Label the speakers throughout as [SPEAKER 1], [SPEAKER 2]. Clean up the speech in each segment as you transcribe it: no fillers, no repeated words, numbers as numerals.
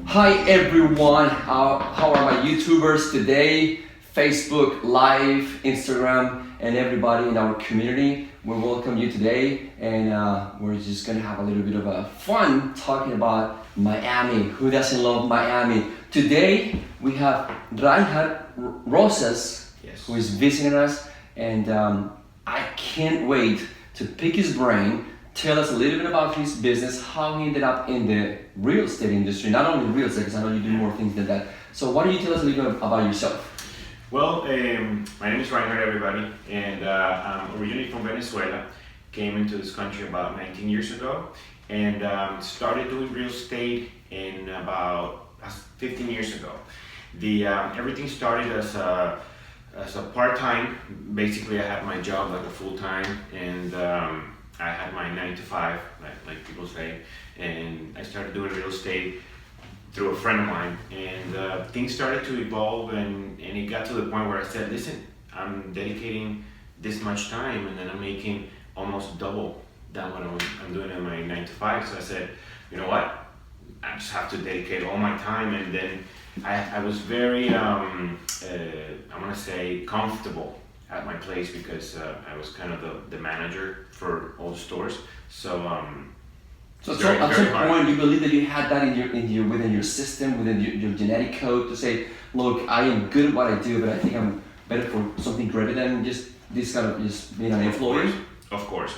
[SPEAKER 1] Hi everyone, how are my YouTubers today? Facebook, Live, Instagram, and everybody in our community. We welcome you today, and we're just gonna have a little bit of a fun talking about Miami. Who doesn't love Miami? Today we have RAIHARD ROSAS,
[SPEAKER 2] Yes.
[SPEAKER 1] who is visiting us, and I can't wait to pick his brain. Tell us a little bit about his business, how he ended up in the real estate industry, not only real estate, because I know you do more things than that. So why don't you tell us a little bit about yourself?
[SPEAKER 2] Well, my name is RAIHARD, everybody, and I'm originally from Venezuela. Came into this country about 19 years ago, and started doing real estate in about 15 years ago. Everything started as a part-time. Basically, I had my job like a full-time, and I had my 9 to 5, like people say, and I started doing real estate through a friend of mine, and things started to evolve, and it got to the point where I said, listen, I'm dedicating this much time, and then I'm making almost double than what I'm doing in my 9 to 5. So I said, you know what, I just have to dedicate all my time. And then I was very, I want to say, comfortable at my place, because I was kind of the manager for all the stores. So
[SPEAKER 1] at some point, you believe that you had that within your system, within your genetic code, to say, look, I am good at what I do, but I think I'm better for something greater than just this kind of just being an employee.
[SPEAKER 2] Of course.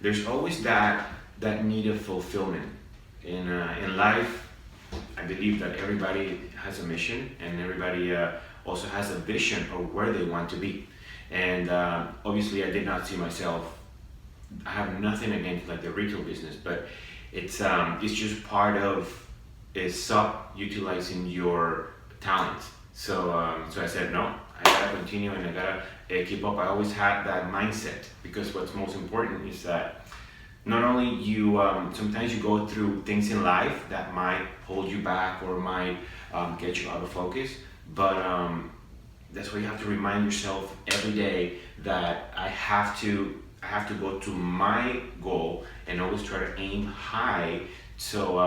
[SPEAKER 2] There's always that need of fulfillment in life. I believe that everybody has a mission, and everybody also has a vision of where they want to be. And obviously, I did not see myself. I have nothing against like the retail business, but it's just part of utilizing your talent. So I said, no, I gotta continue, and I gotta keep up. I always had that mindset, because what's most important is that not only you, sometimes you go through things in life that might hold you back or might get you out of focus, but that's why you have to remind yourself every day that I have to go to my goal, and always try to aim high. So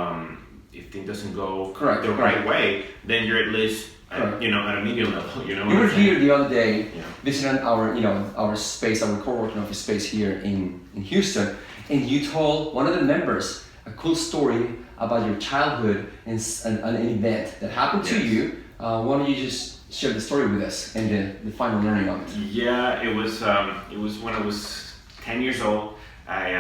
[SPEAKER 2] if things doesn't go the right way, then you're at least at a medium level. You
[SPEAKER 1] were here the other day,
[SPEAKER 2] Yeah.
[SPEAKER 1] visiting our space, our co-working office space here in Houston, and you told one of the members a cool story about your childhood and an event that happened to
[SPEAKER 2] Yes.
[SPEAKER 1] you. Why don't you just share the story with us and the final learning of it?
[SPEAKER 2] Yeah, it was when I was 10 years old. I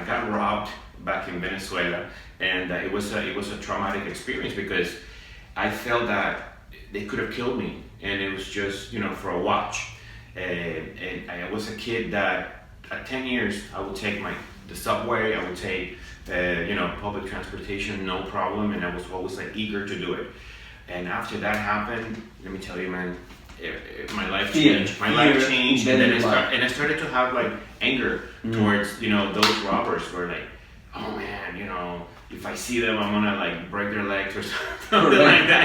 [SPEAKER 2] got robbed back in Venezuela, and it was a traumatic experience, because I felt that they could have killed me, and it was just for a watch. And I was a kid that at 10 years I would take the subway, I would take public transportation, no problem, and I was always like eager to do it. And after that happened, let me tell you, man, my life changed. Life changed, and then I started to have like anger towards those robbers. Were like, oh man, if I see them, I'm gonna like break their legs or something like that.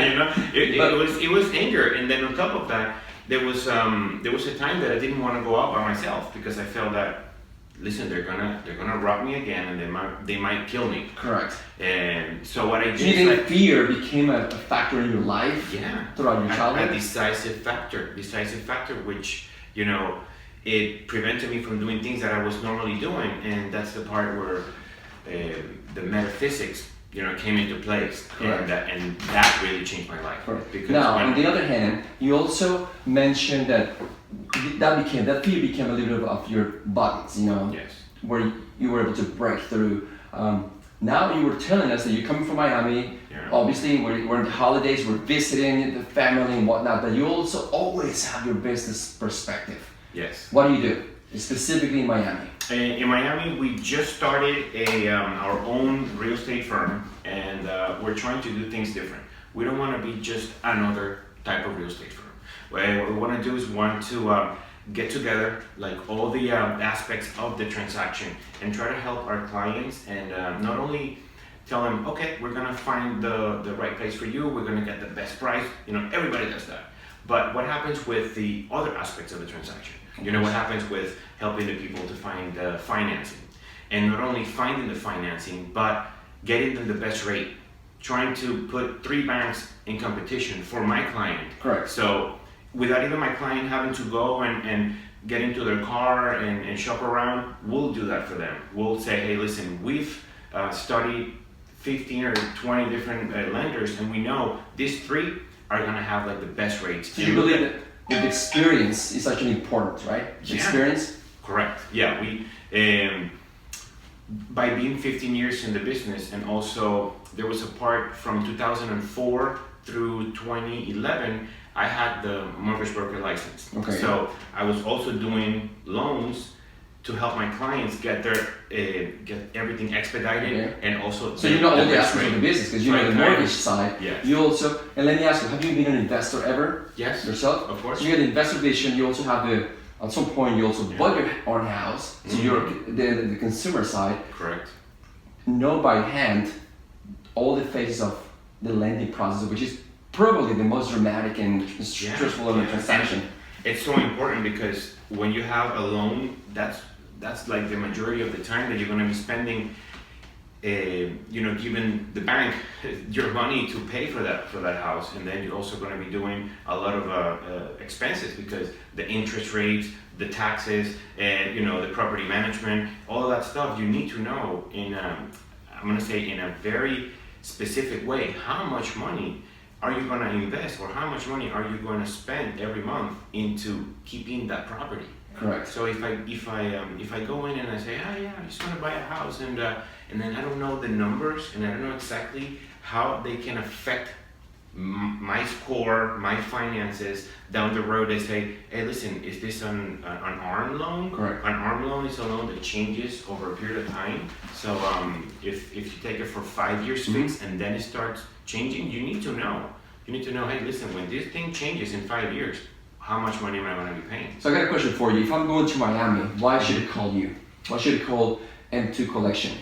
[SPEAKER 2] It was anger, and then on top of that, there was a time that I didn't want to go out by myself, because I felt that, listen, they're gonna rob me again, and they might kill me.
[SPEAKER 1] Correct.
[SPEAKER 2] And so what I did,
[SPEAKER 1] even fear became a factor in your life.
[SPEAKER 2] Yeah.
[SPEAKER 1] Throughout your childhood.
[SPEAKER 2] A decisive factor, which it prevented me from doing things that I was normally doing, and that's the part where the metaphysics came into place.
[SPEAKER 1] Correct.
[SPEAKER 2] And that really changed my life.
[SPEAKER 1] Correct.
[SPEAKER 2] Because
[SPEAKER 1] now, on the other hand, you also mentioned that fear became a little bit of your buttons,
[SPEAKER 2] Yes.
[SPEAKER 1] where you were able to break through. Now you were telling us that you're coming from Miami.
[SPEAKER 2] Yeah.
[SPEAKER 1] Obviously, we're in the holidays, we're visiting the family and whatnot, but you also always have your business perspective.
[SPEAKER 2] Yes.
[SPEAKER 1] What do you do, specifically in Miami?
[SPEAKER 2] In Miami, we just started our own real estate firm, and we're trying to do things different. We don't want to be just another type of real estate firm. What we want to do is get together like all the aspects of the transaction, and try to help our clients, and not only tell them, okay, we're gonna find the right place for you, we're gonna get the best price. Everybody does that. But what happens with the other aspects of the transaction? What happens with helping the people to find financing, and not only finding the financing, but getting them the best rate. Trying to put 3 banks in competition for my client.
[SPEAKER 1] Correct.
[SPEAKER 2] So without even my client having to go and get into their car and shop around, we'll do that for them. We'll say, hey, listen, we've studied 15 or 20 different lenders, and we know these 3 are gonna have like the best rates.
[SPEAKER 1] So you believe that the experience is actually important, right? The experience?
[SPEAKER 2] Correct. Yeah, we by being 15 years in the business, and also there was a part from 2004 through 2011, I had the mortgage broker license.
[SPEAKER 1] Okay.
[SPEAKER 2] So I was also doing loans to help my clients get their get everything expedited, and also.
[SPEAKER 1] So you're not only asking for the business, because you know the mortgage side.
[SPEAKER 2] Yes.
[SPEAKER 1] You also, and let me ask you, have you been an investor ever?
[SPEAKER 2] Yes.
[SPEAKER 1] Yourself?
[SPEAKER 2] Of course.
[SPEAKER 1] So you had the investor vision. You also have the. At some point, you also bought your own house. So you're the consumer side.
[SPEAKER 2] Correct.
[SPEAKER 1] Know by hand all the phases of the lending process, which is probably the most dramatic and stressful of the transaction.
[SPEAKER 2] It's so important because when you have a loan, that's like the majority of the time that you're going to be spending, giving the bank your money to pay for that house, and then you're also going to be doing a lot of expenses because the interest rates, the taxes, and the property management, all of that stuff. You need to know I'm going to say in a very specific way, how much money are you going to invest, or how much money are you going to spend every month into keeping that property?
[SPEAKER 1] Correct.
[SPEAKER 2] So if I go in and I say, oh yeah, I just want to buy a house, and then I don't know the numbers, and I don't know exactly how they can affect my score, my finances down the road. They say, hey, listen, is this an ARM loan?
[SPEAKER 1] Correct.
[SPEAKER 2] An ARM loan is a loan that changes over a period of time. So if you take it for 5 years fixed and then it starts changing, you need to know. You need to know, hey, listen, when this thing changes in 5 years, how much money am I going to be paying?
[SPEAKER 1] So I got a question for you. If I'm going to Miami, why should it call you? Why should it call M2 Collection?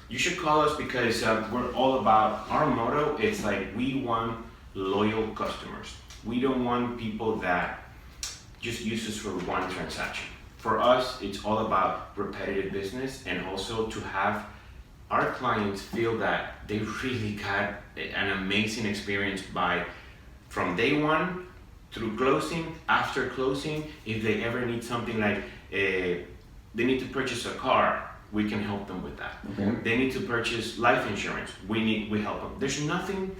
[SPEAKER 2] You should call us because we're all about, our motto is like, we want loyal customers. We don't want people that just use us for one transaction. For us, it's all about repetitive business, and also to have our clients feel that they really got an amazing experience from day one through closing, after closing. If they ever need something like they need to purchase a car, we can help them with that.
[SPEAKER 1] Okay.
[SPEAKER 2] They need to purchase life insurance, we help them. There's nothing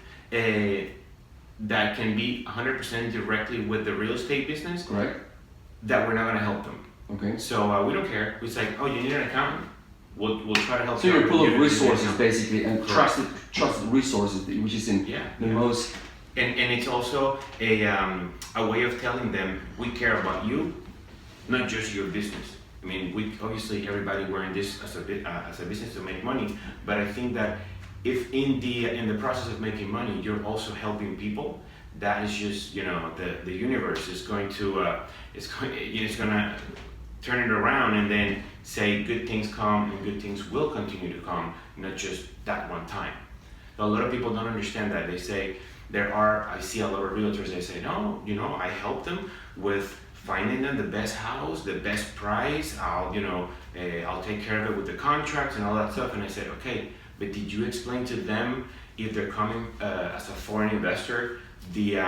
[SPEAKER 2] that can be 100% directly with the real estate business,
[SPEAKER 1] Correct.
[SPEAKER 2] that we're not going to help them.
[SPEAKER 1] Okay.
[SPEAKER 2] So we don't care. It's like, oh, you need an accountant? We'll try to help
[SPEAKER 1] So
[SPEAKER 2] you.
[SPEAKER 1] you're a pool of resources basically, and
[SPEAKER 2] Correct.
[SPEAKER 1] trusted resources, which is in the most.
[SPEAKER 2] And it's also a way of telling them we care about you, not just your business. I mean, we obviously everybody we're in this as a business to make money, but I think that if in the process of making money you're also helping people, that is just the universe is going to it's going to turn it around and then say good things come and good things will continue to come, not just that one time. So a lot of people don't understand that. They say I see a lot of realtors, they say, no, I help them with finding them the best house, the best price. I'll take care of it with the contracts and all that stuff. And I said, okay, but did you explain to them, if they're coming as a foreign investor, the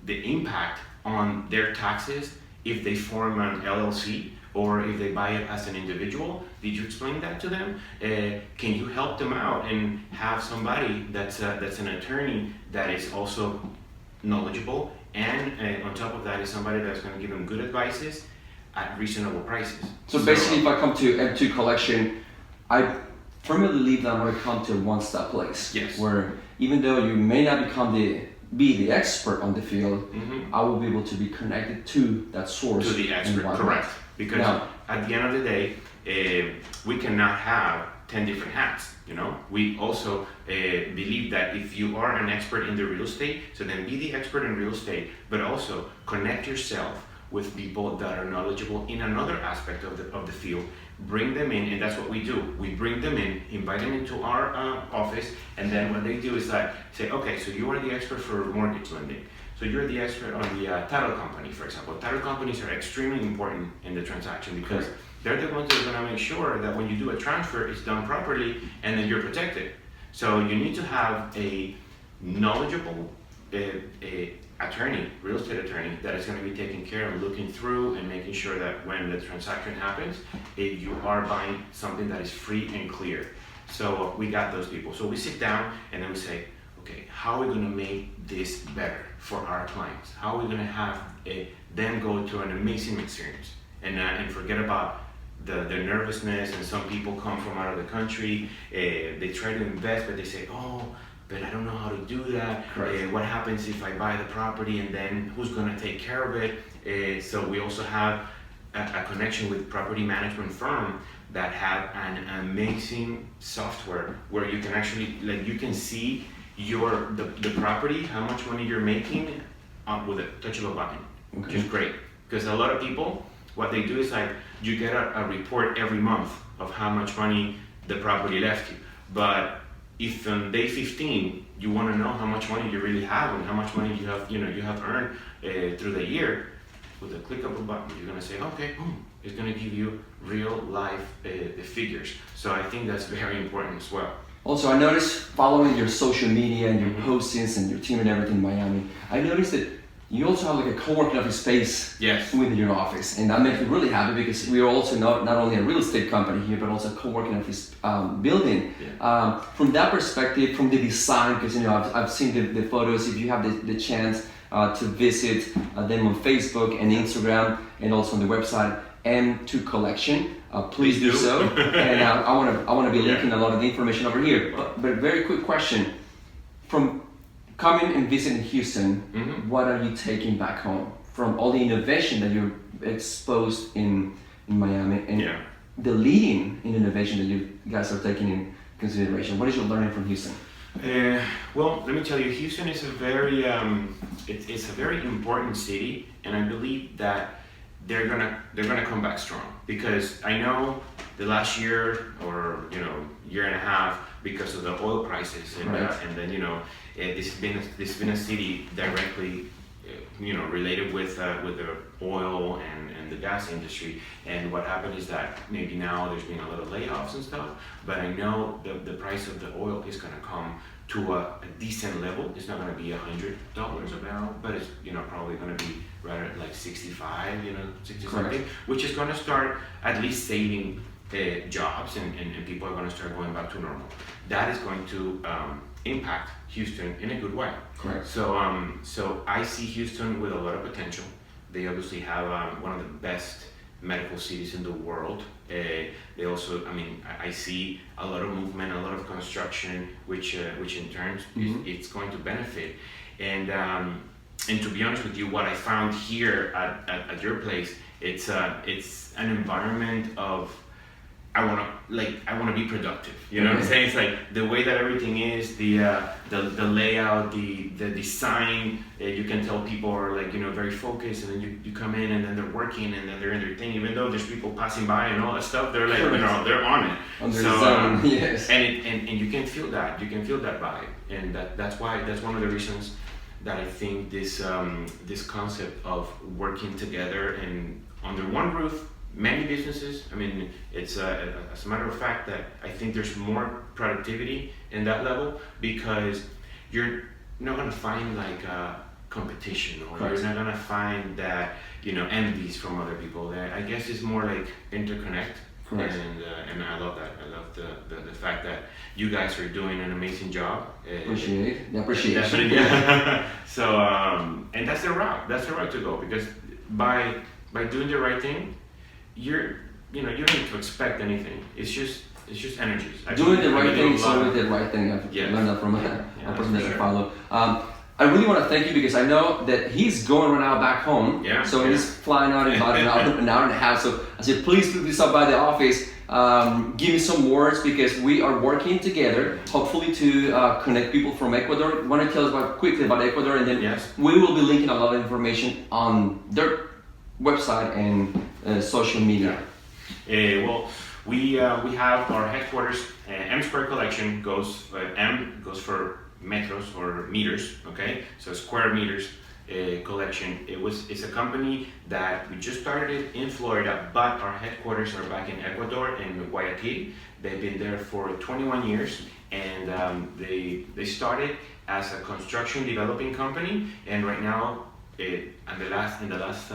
[SPEAKER 2] impact on their taxes if they form an LLC or if they buy it as an individual? Did you explain that to them? Can you help them out and have somebody that's an attorney that is also knowledgeable, and on top of that is somebody that's going to give them good advices at reasonable prices?
[SPEAKER 1] So basically, if I come to M2 Collection, I firmly believe that I'm going to come to a one-stop place.
[SPEAKER 2] Yes.
[SPEAKER 1] Where even though you may not be the expert on the field, I will be able to be connected to that source.
[SPEAKER 2] To the expert, correct. Because at the end of the day, we cannot have 10 different hats. We also believe that if you are an expert in the real estate, so then be the expert in real estate, but also connect yourself with people that are knowledgeable in another aspect of the field. Bring them in, and that's what we do. We bring them in, invite them into our office, and then what they do is say, okay, so you are the expert for mortgage lending. So you're the expert on the title company, for example. Title companies are extremely important in the transaction because they're the ones that are going to make sure that when you do a transfer, it's done properly and that you're protected. So you need to have a knowledgeable attorney, real estate attorney, that is going to be taking care of looking through and making sure that when the transaction happens, you are buying something that is free and clear. So we got those people. So we sit down and then we say, okay, how are we going to make this better for our clients? How are we going to have them go to an amazing experience and forget about the nervousness? And some people come from out of the country, they try to invest, but they say, oh, but I don't know how to do that. What happens if I buy the property and then who's going to take care of it? So we also have a connection with property management firm that have an amazing software where you can actually, like, you can see the property, how much money you're making with a touch of a button, which is great. Because a lot of people, what they do is like, you get a report every month of how much money the property left you. But if on day 15 you want to know how much money you really have and how much money you have earned through the year, with a click of a button, you're going to say, okay, boom, it's going to give you real life figures. So I think that's very important as well.
[SPEAKER 1] Also, I noticed following your social media and your postings and your team and everything in Miami, I noticed that you also have like a co-working office space within your office, and that makes me really happy because we are also not only a real estate company here, but also a co-working office building. From that perspective, from the design, because I've seen the photos. If you have the chance to visit them on Facebook and Instagram, and also on the website M2 Collection, please do so. And I want to be linking a lot of the information over here. But very quick question: from coming and visiting Houston, what are you taking back home from all the innovation that you're exposed in Miami and the leading in innovation that you guys are taking in consideration? What is your learning from Houston?
[SPEAKER 2] Well, let me tell you, Houston is a very it's a very important city, and I believe that they're gonna come back strong, because I know the last year or year and a half, because of the oil prices and then this has been a city directly related with the oil and the gas industry. And what happened is that maybe now there's been a lot of layoffs and stuff, but I know the price of the oil is going to come to a decent level. It's not going to be $100 a barrel, but it's probably going to be right at like 65, 60 something, which is going to start at least saving jobs, and people are going to start going back to normal. That is going to impact Houston in a good way.
[SPEAKER 1] Correct.
[SPEAKER 2] So I see Houston with a lot of potential. They obviously have one of the best medical cities in the world. They also, I see a lot of movement, a lot of construction, which in turn it's going to benefit. And to be honest with you, what I found here at your place, it's an environment of I want to be productive. You know what I'm saying? It's like the way that everything is, the layout, the design. You can tell people are very focused, and then you come in and then they're working and then they're in their thing. Even though there's people passing by and all that stuff, they're they're on it.
[SPEAKER 1] Yes.
[SPEAKER 2] And you can feel that. You can feel that vibe, and that's one of the reasons that I think this concept of working together and under one roof. Many businesses, it's as a matter of fact that I think there's more productivity in that level, because you're not going to find competition, or you're not going to find that envies from other people. I guess it's more like interconnect. Correct. And I love that. I love the fact that you guys are doing an amazing job.
[SPEAKER 1] Appreciate the appreciation.
[SPEAKER 2] Yeah. So and that's the route. That's the route to go, because by doing the right thing, you don't need to expect anything. It's just energies.
[SPEAKER 1] Doing the right thing is always the right thing. I've learned that from a person that I follow. I really want to thank you, because I know that he's going right now back home. So he's flying out in about an hour and a half. So I said, please stop by the office. Give me some words, because we are working together, hopefully to connect people from Ecuador. Want to tell us quickly about Ecuador, and then we will be linking a lot of information on their website and social media.
[SPEAKER 2] Well, we have our headquarters. M Square Collection goes M goes for metros or meters. Okay, so square meters. collection. It's a company that we just started it in Florida, but our headquarters are back in Ecuador, in Guayaquil. They've been there for 21 years, and they started as a construction developing company, and right now, in the last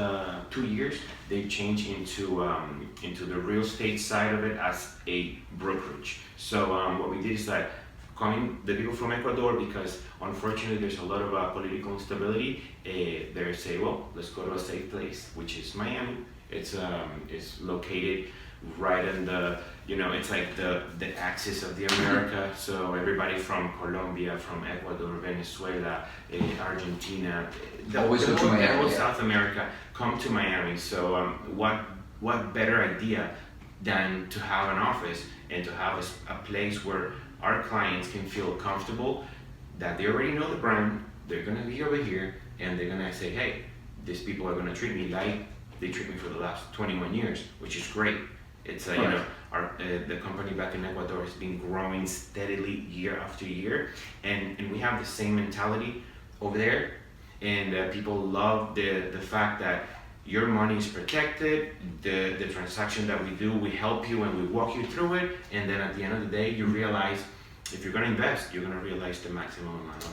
[SPEAKER 2] 2 years, they've changed into the real estate side of it as a brokerage. So what we did is that calling the people from Ecuador, because unfortunately there's a lot of political instability, they say, well, let's go to a safe place, which is Miami. It's located right in the, it's like the axis of the America. So everybody from Colombia, from Ecuador, Venezuela, Argentina,
[SPEAKER 1] Always go to Miami,
[SPEAKER 2] whole South America come to Miami. So what better idea than to have an office and to have a place where our clients can feel comfortable that they already know the brand, they're gonna be over here, and they're gonna say, hey, these people are gonna treat me like they treat me for the last 21 years, which is great. It's the company back in Ecuador has been growing steadily year after year, and we have the same mentality over there, and people love the fact that your money is protected, the transaction that we do, we help you and we walk you through it, and then at the end of the day, you realize if you're gonna invest, you're gonna realize the maximum amount of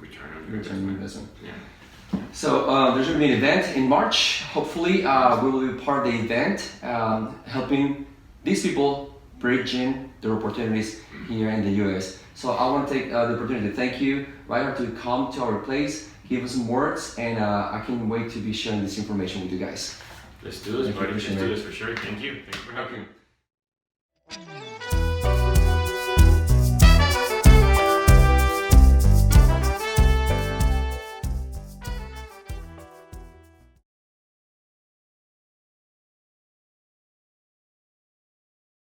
[SPEAKER 2] return on your investment. Yeah.
[SPEAKER 1] So there's going to be an event in March. Hopefully, we will be part of the event, helping these people bridge in their opportunities here in the US. So I want to take the opportunity to thank you, RAIHARD, to come to our place, give us some words, and I can't wait to be sharing this information with you guys.
[SPEAKER 2] Let's do this, buddy. Let's do this for sure. Thank you. Thanks for having me.